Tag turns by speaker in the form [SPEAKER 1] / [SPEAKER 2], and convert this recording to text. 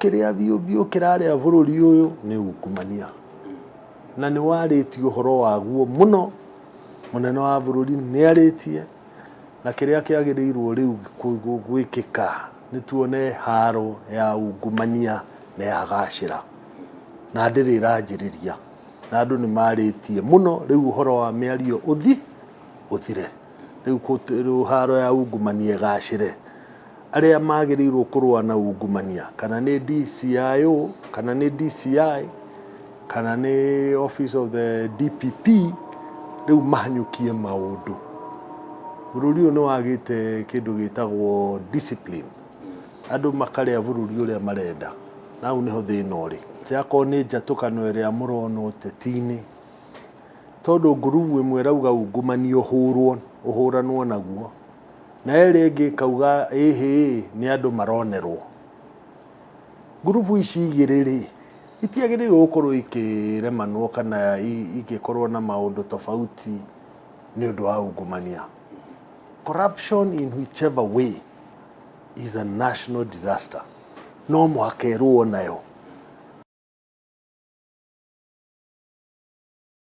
[SPEAKER 1] kiria biũ kĩrarĩa bũrũri ũyũ nĩ ungumania na nĩ warĩtio ũhoro waguo mũno mũnene wa bũrũri nĩ arĩtie na kĩrĩa kĩagĩrĩirwo rĩu gwĩkĩka nĩ tuone haro ya ungumania na ya gacĩra na ndĩrĩ iranjĩrĩria na andũ nĩ marĩtie mũno rĩu ũhoro wa mĩario ũthire rĩu haro ya ungumania gacĩre arĩa magĩrĩirwo kũrũa na ungumania kana nĩ DCIO kana nĩ DCI kana nĩ Office of the DPP rĩu mahanyũkie maũndũ bũrũri ũyũ nĩ wagĩte kĩndũ gĩtagwo discipline andũ makarĩa bũrũri ũrĩa marenda na hau nĩho thĩna ũrĩ tiakorwo nĩ njatũkano ĩrĩa mũrona ũteti-inĩ tondũ ngurubu ĩmwe ĩrauga ungumania ũhũranwo naguo na ĩrĩa ĩngĩ ĩkauga ĩhĩ nĩ andũ maronerwo ngurubu ici igĩrĩ itiagĩrĩirwo gũkorwo ikĩremanwo kana igĩkorwo na maũndũ tofauti nĩ ũndũ wa ungumania. Corruption in whichever way is a national disaster. No mũhaka ĩrũo nayo.